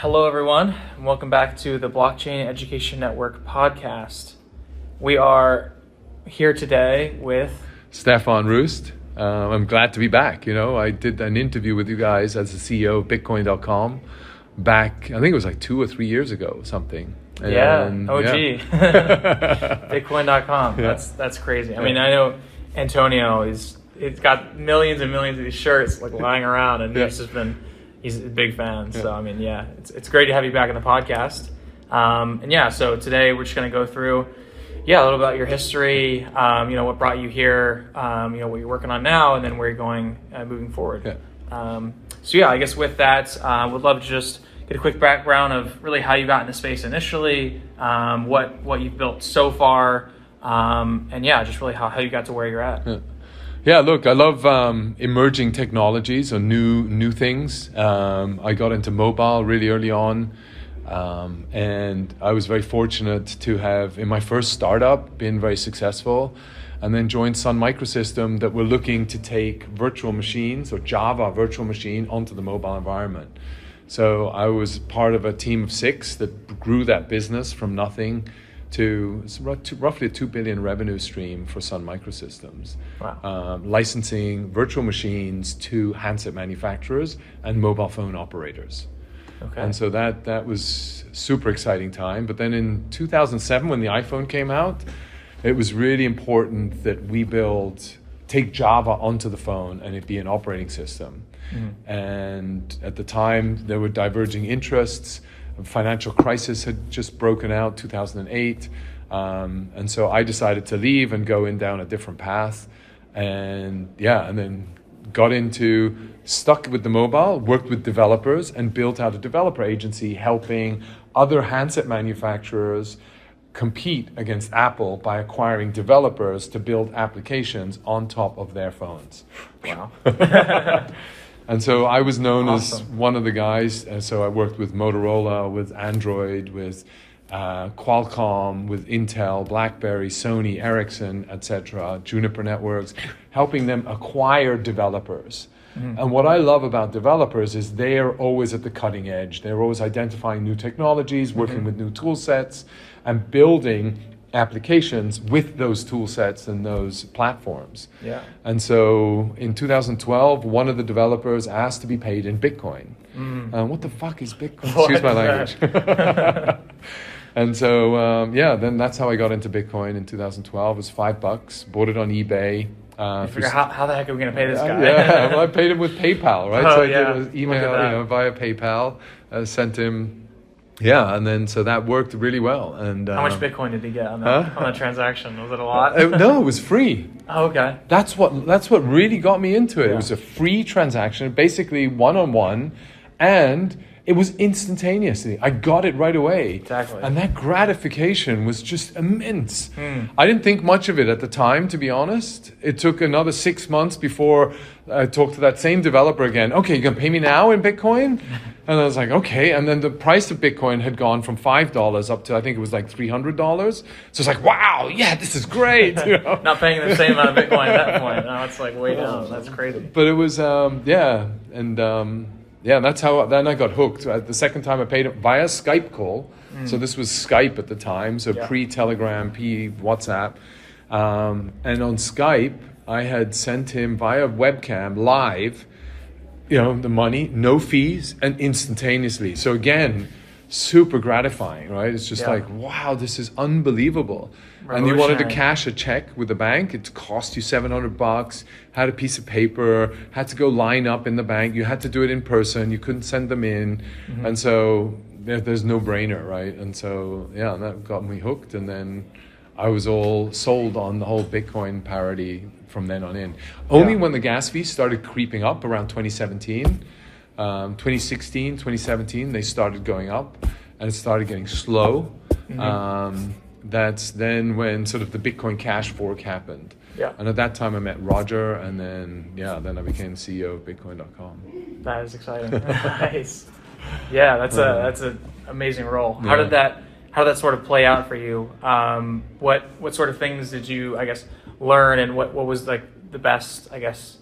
Hello, everyone, and welcome back to the Blockchain Education Network podcast. We are here today with Stefan Roost. I'm glad to be back. I did an interview with you guys as the CEO of Bitcoin.com back, I think it was like 2 or 3 years ago or something. OG. Yeah. Bitcoin.com. Yeah. That's crazy. I mean, I know Antonio he's got millions and millions of these shirts like lying around, and he's a big fan. So I mean, it's great to have you back on the podcast. So today we're just going to go through a little about your history, what brought you here, what you're working on now, and then where you're going moving forward. I guess with that, would love to just get a quick background of really how you got into space initially, what you've built so far, just really how you got to where you're at. Yeah, look, I love emerging technologies or new things. I got into mobile really early on, and I was very fortunate to have, in my first startup, been very successful, and then joined Sun Microsystem that were looking to take virtual machines or Java virtual machine onto the mobile environment. So I was part of a team of 6 that grew that business from nothing to roughly a 2 billion revenue stream for Sun Microsystems. Wow. Licensing virtual machines to handset manufacturers and mobile phone operators. Okay. And so that was super exciting time. But then in 2007, when the iPhone came out, it was really important that we take Java onto the phone and it be an operating system. Mm-hmm. And at the time, there were diverging interests. A financial crisis had just broken out, 2008. And so I decided to leave and go down a different path. And then stuck with the mobile, worked with developers, and built out a developer agency helping other handset manufacturers compete against Apple by acquiring developers to build applications on top of their phones. Wow. And so I was known Awesome. as one of the guys. And so I worked with Motorola, with Android, with Qualcomm, with Intel, BlackBerry, Sony, Ericsson, etc., Juniper Networks, helping them acquire developers. Mm-hmm. And what I love about developers is they are always at the cutting edge. They're always identifying new technologies, working with new tool sets, and building applications with those tool sets and those platforms. Yeah. And so in 2012, one of the developers asked to be paid in Bitcoin. What the fuck is Bitcoin? Excuse my language. And so, then that's how I got into Bitcoin in 2012. It was $5, bought it on eBay. You figure, how the heck are we going to pay this guy? Well, I paid him with PayPal, right? So I did an email, via PayPal, sent him. Yeah, and then so that worked really well. And how much Bitcoin did he get on that transaction? Was it a lot? No, it was free. Oh, okay. That's what really got me into it. Yeah. It was a free transaction, basically one-on-one, and it was instantaneously. I got it right away. Exactly. And that gratification was just immense. I didn't think much of it at the time, to be honest. It took another 6 months before I talked to that same developer again. Okay, you're going to pay me now in Bitcoin? And I was like, okay. And then the price of Bitcoin had gone from $5 up to, I think it was like $300. So it's like, wow, yeah, this is great. Not paying the same amount of Bitcoin at that point. Now it's like way down. That's crazy. But it was, that's how. Then I got hooked. The second time I paid it via Skype call. So this was Skype at the time, so pre-Telegram, WhatsApp. And on Skype, I had sent him via webcam live, the money, no fees, and instantaneously. So again, super gratifying, right? It's just like, wow, this is unbelievable. And you wanted to cash a check with the bank, it cost you $700, had a piece of paper, had to go line up in the bank, you had to do it in person, you couldn't send them in. Mm-hmm. And so there's no brainer, right? And so, that got me hooked. And then I was all sold on the whole Bitcoin parody from then on in. Only when the gas fees started creeping up around 2017, 2016, 2017, they started going up and it started getting slow. Mm-hmm. That's then when sort of the Bitcoin Cash fork happened. Yeah. And at that time I met Roger, and then I became CEO of Bitcoin.com. That is exciting. Nice. Yeah, that's an amazing role. How did that sort of play out for you? What sort of things did you, I guess, learn, and what was like the best, I guess,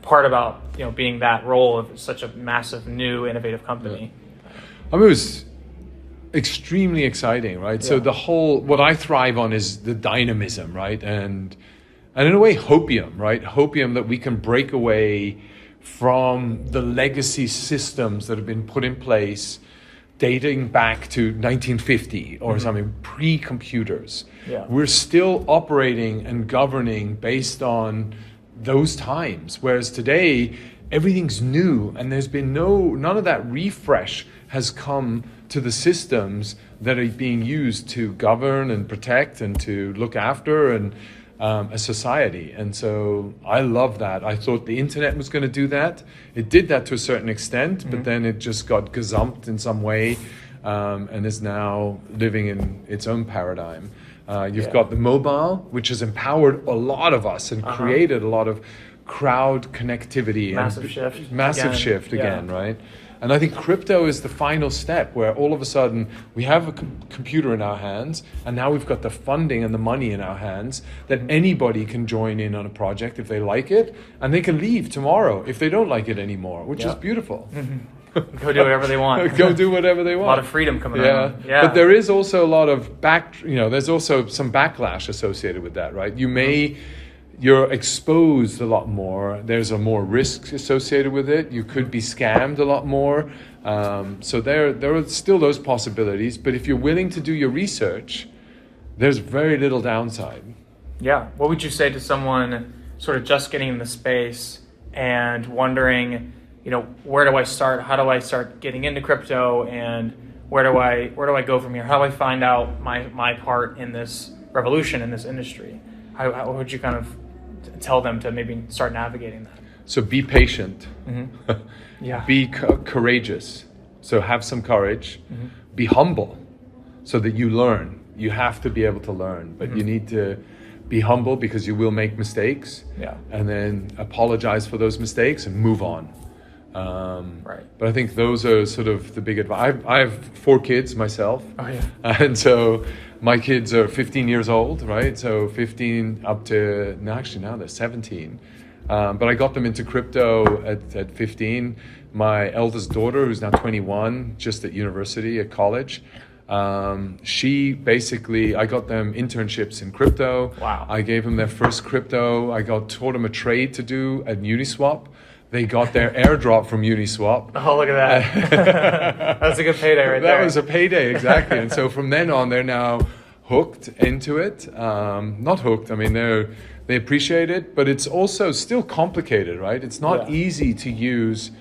part about being that role of such a massive new innovative company? I mean, it was extremely exciting, right? So what I thrive on is the dynamism, right? And in a way, hopium, right? Hopium, that we can break away from the legacy systems that have been put in place dating back to 1950 or something, pre-computers. Yeah. We're still operating and governing based on those times, whereas today everything's new and there's been none of that refresh has come to the systems that are being used to govern and protect and to look after and a society. And so I love that. I thought the internet was going to do that. It did that to a certain extent, but then it just got gazumped in some way and is now living in its own paradigm. You've got the mobile, which has empowered a lot of us and created a lot of crowd connectivity. Massive shift again, right? And I think crypto is the final step where all of a sudden we have a computer in our hands and now we've got the funding and the money in our hands that anybody can join in on a project if they like it, and they can leave tomorrow if they don't like it anymore, which is beautiful. Go do whatever they want. Go do whatever they want. A lot of freedom coming around. Yeah. But there is also a lot of there's also some backlash associated with that, right? You're exposed a lot more. There's a more risk associated with it. You could be scammed a lot more. So there are still those possibilities. But if you're willing to do your research, there's very little downside. Yeah. What would you say to someone sort of just getting in the space and wondering, where do I start? How do I start getting into crypto? And where do I go from here? How do I find out my part in this revolution, in this industry? How would you kind of tell them to maybe start navigating that? So be patient. Yeah. Be courageous. So have some courage. Be humble so that you learn. You have to be able to learn, but you need to be humble because you will make mistakes. Yeah. And then apologize for those mistakes and move on. Right. But I think those are sort of the big advice. I have 4 kids myself. Oh, yeah. And so my kids are 15 years old, right? So 15 up to, now they're 17. But I got them into crypto at 15. My eldest daughter, who's now 21, just at university, at college, she basically, I got them internships in crypto. Wow. I gave them their first crypto. I taught them a trade to do at Uniswap. They got their airdrop from Uniswap. Oh, look at that. That's a good payday right there. That was a payday, exactly. And so from then on, they're now hooked into it. Not hooked, I mean, they appreciate it, but it's also still complicated, right? It's not easy to use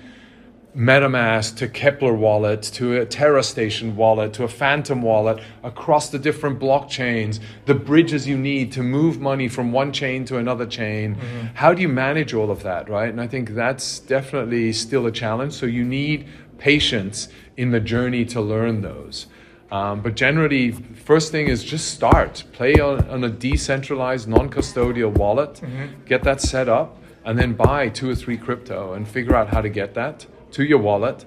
MetaMask to Kepler wallet, to a TerraStation wallet, to a Phantom wallet, across the different blockchains, the bridges you need to move money from one chain to another chain. How do you manage all of that, right? And I think that's definitely still a challenge. So you need patience in the journey to learn those. But generally, first thing is just start. Play on a decentralized, non-custodial wallet, get that set up, and then buy 2 or 3 crypto and figure out how to get that to your wallet,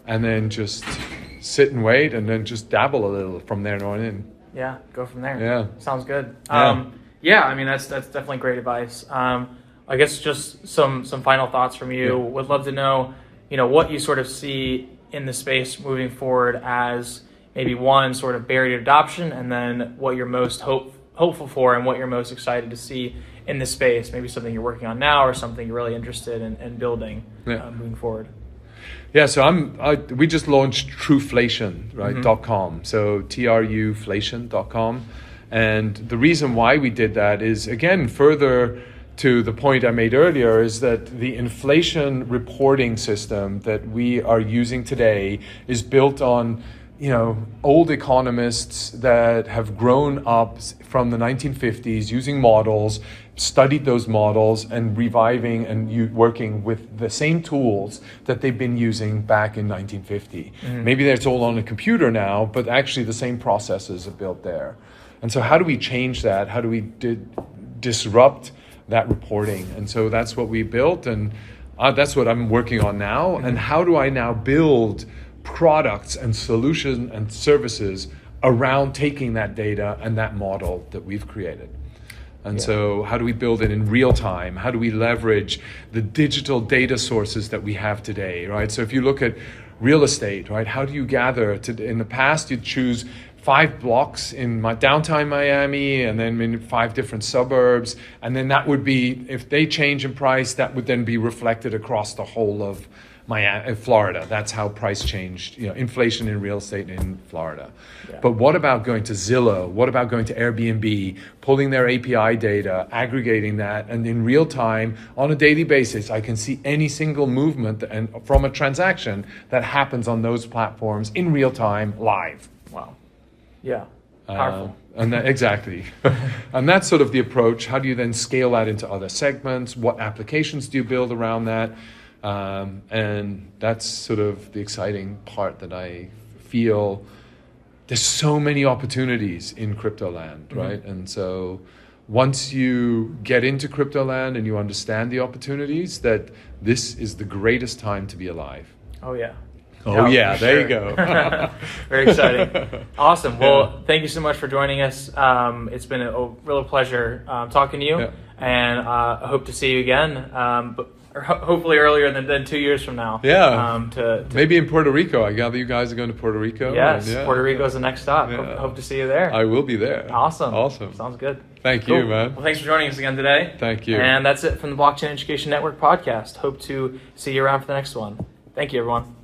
and then just sit and wait, and then just dabble a little from there on in. Yeah, go from there. Yeah. Sounds good. Yeah. I mean, that's definitely great advice. I guess just some final thoughts from you. Would love to know, what you sort of see in the space moving forward as maybe one sort of barrier to adoption, and then what you're most hopeful for and what you're most excited to see in this space, maybe something you're working on now or something you're really interested in building moving forward. Yeah, so we just launched Truflation, right, .com. So truflation.com. And the reason why we did that is, again, further to the point I made earlier, is that the inflation reporting system that we are using today is built on old economists that have grown up from the 1950s using models, studied those models, and reviving and working with the same tools that they've been using back in 1950. Maybe it's all on a computer now, but actually the same processes are built there. And so how do we change that? How do we disrupt that reporting? And so that's what we built, and that's what I'm working on now. And how do I now build products and solutions and services around taking that data and that model that we've created? And so how do we build it in real time? How do we leverage the digital data sources that we have today, right? So if you look at real estate, right? How do you gather? In the past, you'd choose 5 blocks in downtown Miami and then in 5 different suburbs. And then that would be, if they change in price, that would then be reflected across the whole of Miami, Florida. That's how price changed, inflation in real estate in Florida. Yeah. But what about going to Zillow? What about going to Airbnb, pulling their API data, aggregating that, and in real time, on a daily basis, I can see any single movement and from a transaction that happens on those platforms in real time, live. Wow. Yeah. Powerful. Exactly. And that's sort of the approach. How do you then scale that into other segments? What applications do you build around that? And that's sort of the exciting part that I feel. There's so many opportunities in crypto land, right? And so once you get into crypto land and you understand the opportunities, that this is the greatest time to be alive. Oh, yeah. Oh, yeah, there you go. Very exciting. Awesome. Well, thank you so much for joining us. It's been a real pleasure talking to you, and I hope to see you again. Hopefully earlier than 2 years from now. Yeah. To maybe in Puerto Rico. I gather you guys are going to Puerto Rico. Yes, Puerto Rico is the next stop. Yeah. Hope to see you there. I will be there. Awesome. Sounds good. Thank you, man. Well, thanks for joining us again today. Thank you. And that's it from the Blockchain Education Network podcast. Hope to see you around for the next one. Thank you, everyone.